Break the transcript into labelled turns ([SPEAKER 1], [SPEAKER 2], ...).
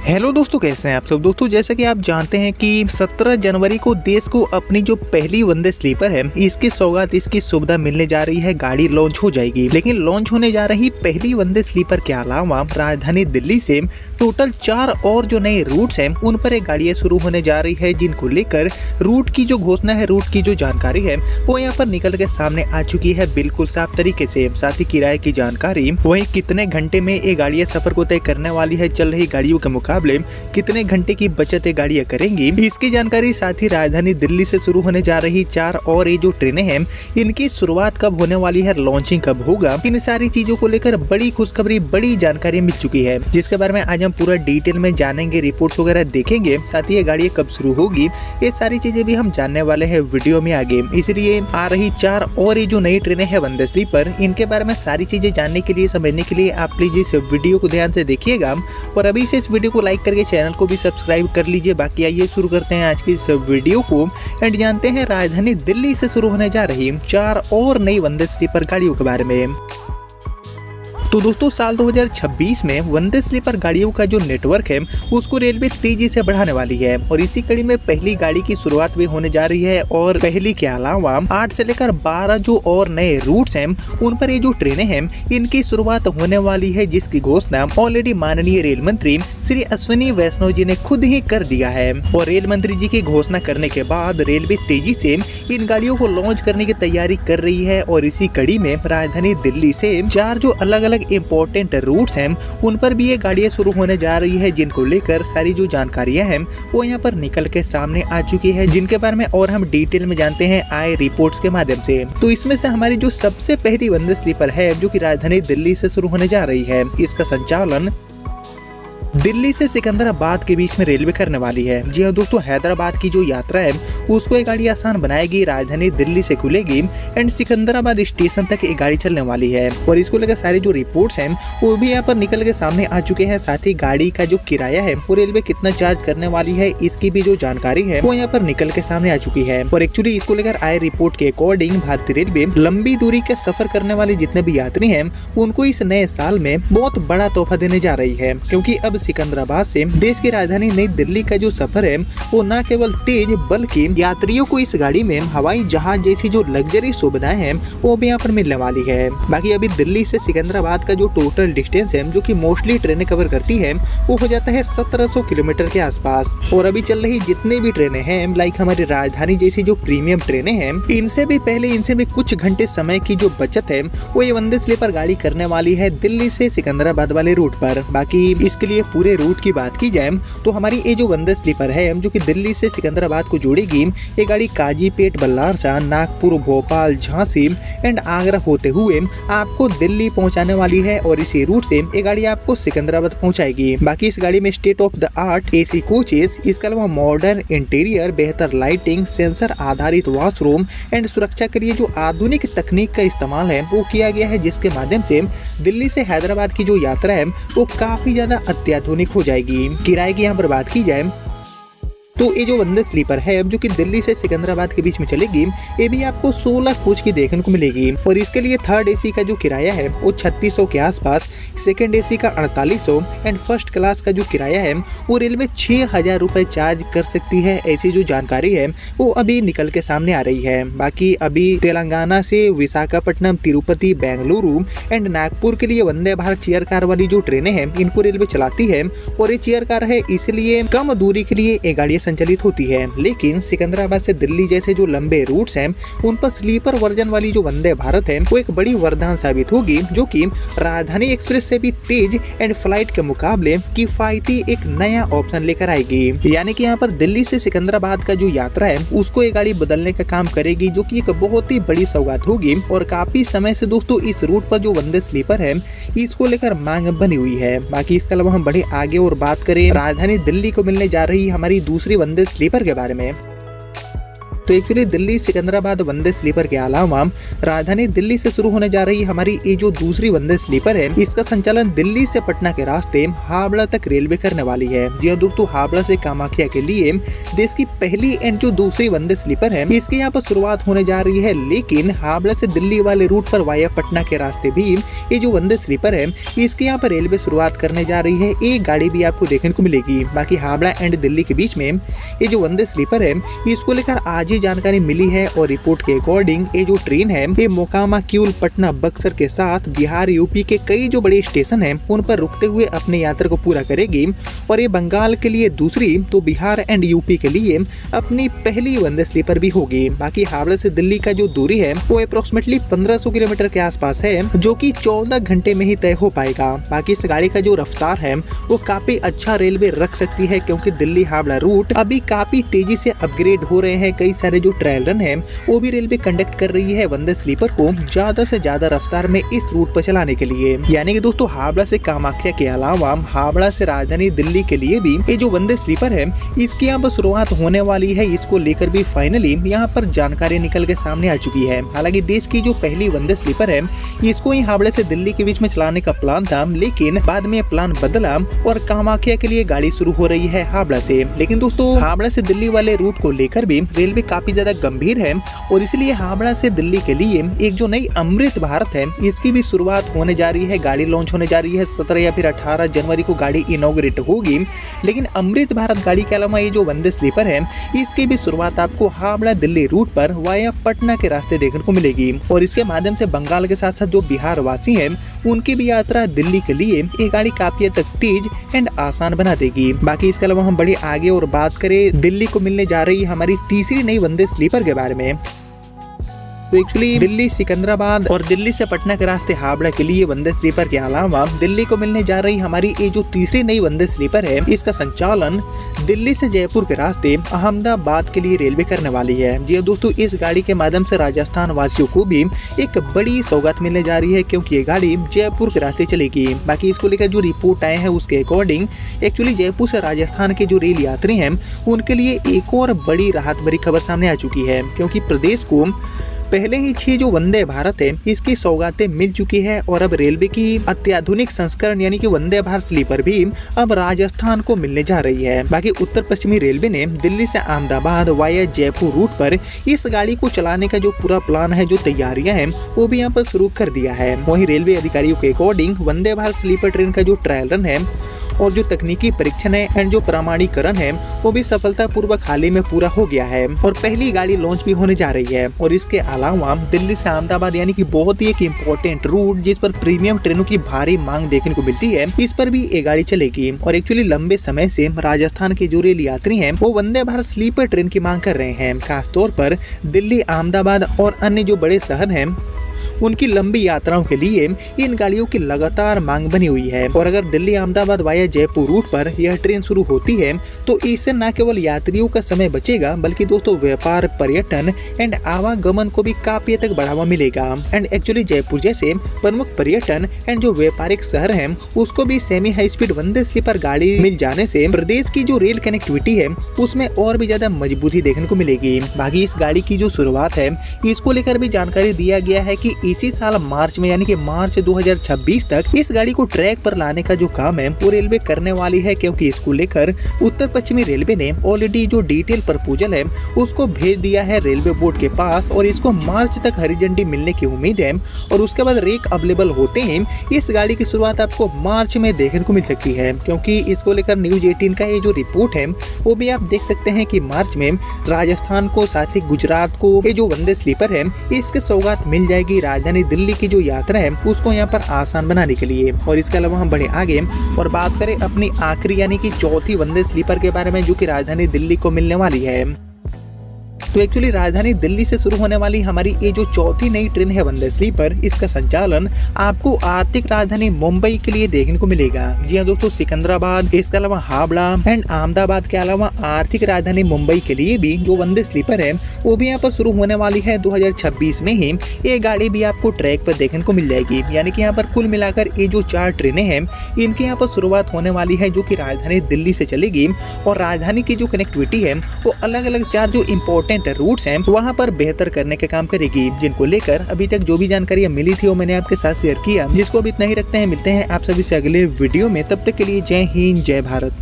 [SPEAKER 1] Hello दोस्तों, कैसे हैं आप सब। दोस्तों जैसा कि आप जानते हैं कि 17 जनवरी को देश को अपनी जो पहली वंदे स्लीपर है इसकी सौगात, इसकी सुविधा मिलने जा रही है। गाड़ी लॉन्च हो जाएगी, लेकिन लॉन्च होने जा रही पहली वंदे स्लीपर के अलावा राजधानी दिल्ली से टोटल 4 और जो नए रूट्स हैं उन पर एक गाड़ियां शुरू होने जा रही है, जिनको लेकर रूट की जो घोषणा है, रूट की जो जानकारी है वो यहाँ पर निकल के सामने आ चुकी है बिल्कुल साफ तरीके से। साथ ही किराए की जानकारी, वहीं कितने घंटे में ये गाड़ियां सफर को तय करने वाली है, चल रही गाड़ियों के मुकाबले कितने घंटे की बचत ये गाड़ियां करेंगी, इसकी जानकारी। साथ ही राजधानी दिल्ली से शुरू होने जा रही 4 और ये जो ट्रेनें हैं इनकी शुरुआत कब होने वाली है, लॉन्चिंग कब होगा, इन सारी चीजों को लेकर बड़ी खुशखबरी, बड़ी जानकारी मिल चुकी है, जिसके बारे में आज हम पूरा डिटेल में जानेंगे, रिपोर्ट्स वगैरह देखेंगे। साथ ही ये गाड़ी कब शुरू होगी, ये सारी चीजें भी हम जानने वाले हैं वीडियो में आगे। इसलिए आ रही 4 और ये जो नई ट्रेनें हैं वंदे स्लीपर, इनके बारे में सारी चीजें जानने के लिए, समझने के लिए आप प्लीज इस वीडियो को ध्यान से देखिएगा और अभी से इस वीडियो को लाइक करके चैनल को भी सब्सक्राइब कर लीजिए। बाकी आइए शुरू करते हैं आज की इस वीडियो को एंड जानते हैं राजधानी दिल्ली से शुरू होने जा रही 4 और नई वंदे स्लीपर गाड़ियों के बारे में। तो दोस्तों साल 2026 में वंदे स्लीपर गाड़ियों का जो नेटवर्क है उसको रेलवे तेजी से बढ़ाने वाली है और इसी कड़ी में पहली गाड़ी की शुरुआत भी होने जा रही है। और पहली के अलावा 8 से लेकर 12 जो और नए रूट्स हैं उन पर ये जो ट्रेनें हैं इनकी शुरुआत होने वाली है, जिसकी घोषणा ऑलरेडी माननीय रेल मंत्री श्री अश्विनी वैष्णव जी ने खुद ही कर दिया है। और रेल मंत्री जी की घोषणा करने के बाद रेलवे तेजी से इन गाड़ियों को लॉन्च करने की तैयारी कर रही है और इसी कड़ी में राजधानी दिल्ली से 4 जो अलग अलग इम्पोर्टेंट रूट्स हैं उन पर भी ये गाड़ियां शुरू होने जा रही है, जिनको लेकर सारी जो जानकारियां हैं वो यहाँ पर निकल के सामने आ चुकी है, जिनके बारे में और हम डिटेल में जानते हैं आए रिपोर्ट्स के माध्यम से। तो इसमें से हमारी जो सबसे पहली वंदे स्लीपर है जो कि राजधानी दिल्ली से शुरू होने जा रही है, इसका संचालन दिल्ली से सिकंदराबाद के बीच में रेलवे करने वाली है। जी हाँ दोस्तों, हैदराबाद की जो यात्रा है उसको ये गाड़ी आसान बनाएगी। राजधानी दिल्ली से खुलेगी एंड सिकंदराबाद स्टेशन तक ये गाड़ी चलने वाली है और इसको लेकर सारी जो रिपोर्ट्स हैं वो भी यहाँ पर निकल के सामने आ चुके हैं। साथ ही गाड़ी का जो किराया है वो रेलवे कितना चार्ज करने वाली है, इसकी भी जो जानकारी है वो यहाँ पर निकल के सामने आ चुकी है। और एक्चुअली इसको लेकर आए रिपोर्ट के अकॉर्डिंग भारतीय रेलवे लंबी दूरी के सफर करने वाले जितने भी यात्री हैं उनको इस नए साल में बहुत बड़ा तोहफा देने जा रही है, क्योंकि अब सिकंदराबाद से देश की राजधानी नई दिल्ली का जो सफर है वो न केवल तेज बल्कि यात्रियों को इस गाड़ी में हवाई जहाज जैसी जो लग्जरी सुविधाएं हैं वो भी यहाँ पर मिलने वाली है। बाकी अभी दिल्ली से सिकंदराबाद का जो टोटल डिस्टेंस है जो कि मोस्टली ट्रेनें कवर करती है वो हो जाता है 1700 किलोमीटर के आसपास। और अभी चल रही जितनी भी ट्रेनें हैं लाइक हमारी राजधानी जैसी जो प्रीमियम ट्रेनें हैं इनसे भी पहले, इनसे भी कुछ घंटे समय की जो बचत है वो ये वंदे स्लीपर गाड़ी करने वाली है दिल्ली से सिकंदराबाद वाले रूट पर। बाकी इसके लिए पूरे रूट की बात की जाए तो हमारी ये जो वंदे स्लीपर है जो कि दिल्ली से सिकंदराबाद को जोड़ेगी, ये गाड़ी काजीपेट, बल्लारसा, नागपुर, भोपाल, झांसी एंड आगरा होते हुए आपको दिल्ली पहुंचाने वाली है और इसी रूट से ये गाड़ी आपको सिकंदराबाद पहुंचाएगी। बाकी इस गाड़ी में state of the art AC coaches, इसके अलावा मॉडर्न इंटीरियर, बेहतर लाइटिंग, सेंसर आधारित वॉशरूम एंड सुरक्षा के लिए जो आधुनिक तकनीक का इस्तेमाल है वो किया गया है, जिसके माध्यम से दिल्ली से हैदराबाद की जो यात्रा है वो काफी ज्यादा अत्याधुनिक हो जाएगी। किराए की यहाँ पर बात की जाए तो ये जो वंदे स्लीपर है जो कि दिल्ली से सिकंदराबाद के बीच में चलेगी, ये भी आपको 16 कोच की देखने को मिलेगी और इसके लिए थर्ड एसी का जो किराया है वो 3600 के आसपास, सेकंड एसी का 4800 एंड फर्स्ट क्लास का जो किराया है वो रेलवे 6000 रुपए चार्ज कर सकती है। ऐसी जो जानकारी है वो अभी निकल के सामने आ रही है। बाकी अभी तेलंगाना से विशाखापट्टनम, तिरुपति, बेंगलुरु एंड नागपुर के लिए वंदे भारत चेयर कार वाली जो ट्रेनें हैं इनको रेलवे चलाती है और ये चेयर कार है, इसलिए कम दूरी के लिए ये गाड़ियां संचालित होती है। लेकिन सिकंदराबाद से दिल्ली जैसे जो लंबे रूट्स हैं उन पर स्लीपर वर्जन वाली जो वंदे भारत है वो एक बड़ी वरदान साबित होगी, जो कि राजधानी एक्सप्रेस से भी तेज एंड फ्लाइट के मुकाबले किफायती एक नया ऑप्शन लेकर आएगी। यानी कि यहाँ पर दिल्ली से सिकंदराबाद का जो यात्रा है उसको ये गाड़ी बदलने का काम करेगी, जो कि एक बहुत ही बड़ी सौगात होगी। और काफी समय से दोस्तों इस रूट पर जो वंदे स्लीपर है इसको लेकर मांग बनी हुई है। बाकी इसके अलावा हम बढ़े आगे और बात करें राजधानी दिल्ली को मिलने जा रही हमारी दूसरी वंदे स्लीपर के बारे में, तो एक्चुअली दिल्ली सिकंदराबाद वंदे स्लीपर के अलावा राजधानी दिल्ली से शुरू होने जा रही हमारी ये जो दूसरी वंदे स्लीपर है, इसका संचालन दिल्ली से पटना के रास्ते हावड़ा तक रेलवे करने वाली है। जी हाँ दोस्तों, हावड़ा से कामाख्या के लिए देश की पहली एंड जो दूसरी वंदे स्लीपर है, इसके यहाँ पर शुरुआत होने जा रही है। लेकिन हावड़ा से दिल्ली वाले रूट पर वाया पटना के रास्ते भी ये जो वंदे स्लीपर है, इसके यहाँ पर रेलवे शुरुआत करने जा रही है। एक गाड़ी भी आपको देखने को मिलेगी। बाकी हावड़ा एंड दिल्ली के बीच में ये जो वंदे स्लीपर है, इसको लेकर आज ही जानकारी मिली है और रिपोर्ट के अकॉर्डिंग ये जो ट्रेन है, ये मोकामा, क्यूल, पटना, बक्सर के साथ बिहार, यूपी के कई जो बड़े स्टेशन हैं उन पर रुकते हुए अपने यात्रा को पूरा करेगी। और ये बंगाल के लिए दूसरी तो बिहार एंड यूपी के लिए अपनी पहली वंदे स्लीपर भी होगी। बाकी हावड़ा से दिल्ली का जो दूरी है वो अप्रोक्सीमेटली 1500 किलोमीटर के आसपास है, जो कि 14 घंटे में ही तय हो पाएगा। बाकी इस गाड़ी का जो रफ्तार है वो काफी अच्छा रेलवे रख सकती है, क्योंकि दिल्ली हावड़ा रूट अभी काफी तेजी से अपग्रेड हो रहे हैं। कई सारे जो ट्रायल रन है वो भी रेलवे कंडक्ट कर रही है वंदे स्लीपर को ज्यादा से ज्यादा रफ्तार में इस रूट पर चलाने के लिए। यानी कि दोस्तों, हावड़ा से कामाख्या के अलावा हावड़ा से राजधानी दिल्ली के लिए भी ये जो वंदे स्लीपर है, इसकी यहाँ पर शुरुआत होने वाली है। इसको लेकर भी फाइनली यहाँ पर जानकारी निकल के सामने आ चुकी है। हालांकि देश की जो पहली वंदे स्लीपर है, इसको ही हावड़ा से दिल्ली के बीच में चलाने का प्लान था, लेकिन बाद में प्लान बदला और कामाख्या के लिए गाड़ी शुरू हो रही है हावड़ा से। लेकिन दोस्तों, हावड़ा से दिल्ली वाले रूट को लेकर भी रेलवे काफी ज्यादा गंभीर है और इसलिए हावड़ा से दिल्ली के लिए एक जो नई अमृत भारत है, इसकी भी शुरुआत होने जा रही है। गाड़ी लॉन्च होने जा रही है 17 या फिर 18 जनवरी को गाड़ी इनॉग्रेट होगी। लेकिन अमृत भारत गाड़ी के अलावा ये जो वंदे स्लीपर है, इसकी भी शुरुआत आपको हावड़ा दिल्ली रूट पर वाया पटना के रास्ते देखने को मिलेगी। और इसके माध्यम से बंगाल के साथ साथ जो बिहार वासी हैं, उनकी भी यात्रा दिल्ली के लिए ये गाड़ी काफी हद तक तेज एंड आसान बना देगी। बाकी इसके अलावा हम बड़ी आगे और बात करें दिल्ली को मिलने जा रही हमारी तीसरी नई वंदे स्लीपर के बारे में, तो एक्चुअली दिल्ली सिकंदराबाद और दिल्ली से पटना के रास्ते हावड़ा के लिए वंदे स्लीपर के अलावा दिल्ली को मिलने जा रही हमारी ये जो तीसरी नई वंदे स्लीपर है, इसका संचालन दिल्ली से जयपुर के रास्ते अहमदाबाद के लिए रेलवे करने वाली है। जी दोस्तों, इस गाड़ी के माध्यम से राजस्थान वासियों को भी एक बड़ी सौगात मिलने जा रही है, क्योंकि ये गाड़ी जयपुर के रास्ते चलेगी। बाकी इसको लेकर जो रिपोर्ट आए हैं उसके अकॉर्डिंग एक्चुअली जयपुर से राजस्थान के जो रेल यात्री हैं उनके लिए एक और बड़ी राहत भरी खबर सामने आ चुकी है, क्योंकि प्रदेश को पहले ही 6 जो वंदे भारत है, इसकी सौगातें मिल चुकी है और अब रेलवे की अत्याधुनिक संस्करण यानी कि वंदे भारत स्लीपर भी अब राजस्थान को मिलने जा रही है। बाकी उत्तर पश्चिमी रेलवे ने दिल्ली से अहमदाबाद वाया जयपुर रूट पर इस गाड़ी को चलाने का जो पूरा प्लान है, जो तैयारियां हैं, वो भी यहाँ पर शुरू कर दिया है। वहीं रेलवे अधिकारियों के according Vande Bharat sleeper train का जो ट्रायल रन है और जो तकनीकी परीक्षण है एंड जो प्रमाणीकरण है, वो भी सफलतापूर्वक हाल ही में पूरा हो गया है और पहली गाड़ी लॉन्च भी होने जा रही है। और इसके अलावा दिल्ली से अहमदाबाद यानी कि बहुत ही एक इम्पोर्टेंट रूट जिस पर प्रीमियम ट्रेनों की भारी मांग देखने को मिलती है, इस पर भी ये गाड़ी चलेगी। और एक्चुअली लंबे समय से राजस्थान के जो रेल यात्री हैं वो वंदे भारत स्लीपर ट्रेन की मांग कर रहे हैं। खासतौर पर दिल्ली, अहमदाबाद और अन्य जो बड़े शहर हैं उनकी लंबी यात्राओं के लिए इन गाड़ियों की लगातार मांग बनी हुई है। और अगर दिल्ली अहमदाबाद वाया जयपुर रूट पर यह ट्रेन शुरू होती है तो इससे न केवल यात्रियों का समय बचेगा, बल्कि दोस्तों व्यापार, पर्यटन एंड आवागमन को भी काफी तक बढ़ावा मिलेगा। एंड एक्चुअली जयपुर जैसे प्रमुख पर्यटन एंड जो व्यापारिक शहर है उसको भी सेमी हाई स्पीड वंदे स्लीपर गाड़ी मिल जाने से प्रदेश की जो रेल कनेक्टिविटी है उसमें और भी ज्यादा मजबूती देखने को मिलेगी। बाकी इस गाड़ी की जो शुरुआत है, इसको लेकर भी जानकारी दिया गया है कि इसी साल मार्च में यानी कि मार्च 2026 तक इस गाड़ी को ट्रैक पर लाने का जो काम है वो रेलवे करने वाली है, क्योंकि इसको लेकर उत्तर पश्चिमी रेलवे ने ऑलरेडी जो डिटेल प्रपोजल है उसको भेज दिया है रेलवे बोर्ड के पास और इसको मार्च तक हरी झंडी मिलने की उम्मीद है। और उसके बाद रेक अवेलेबल होते ही इस गाड़ी की शुरुआत आपको मार्च में देखने को मिल सकती है, क्योंकि इसको लेकर न्यूज 18 का ये जो रिपोर्ट है वो भी आप देख सकते हैं कि मार्च में राजस्थान को साथ ही गुजरात को ये जो वंदे स्लीपर है इसके सौगात मिल जाएगी राजधानी दिल्ली की जो यात्रा है उसको यहाँ पर आसान बनाने के लिए। और इसके अलावा हम बढ़े आगे और बात करें अपनी आखिरी यानी कि चौथी वंदे स्लीपर के बारे में, जो कि राजधानी दिल्ली को मिलने वाली है। तो एक्चुअली राजधानी दिल्ली से शुरू होने वाली हमारी ये जो चौथी नई ट्रेन है वंदे स्लीपर, इसका संचालन आपको आर्थिक राजधानी मुंबई के लिए देखने को मिलेगा। जी हाँ दोस्तों, सिकंदराबाद, इसके अलावा हावड़ा एंड अहमदाबाद के अलावा आर्थिक राजधानी मुंबई के लिए भी जो वंदे स्लीपर है वो भी यहाँ पर शुरू होने वाली है 2026 में ही। ये गाड़ी भी आपको ट्रैक पर देखने को मिल जाएगी, यानी कि यहाँ पर कुल मिलाकर ये जो 4 ट्रेनें हैं इनकी यहाँ पर शुरुआत होने वाली है, जो कि राजधानी दिल्ली से चलेगी। और राजधानी की जो कनेक्टिविटी है वो अलग अलग 4 जो इम्पोर्टेंट डिफरेंट रूट्स हैं वहाँ पर बेहतर करने का काम करेगी, जिनको लेकर अभी तक जो भी जानकारी मिली थी वो मैंने आपके साथ शेयर किया। जिसको अब इतना ही रखते हैं, मिलते हैं आप सभी से अगले वीडियो में। तब तक के लिए जय हिंद, जय भारत।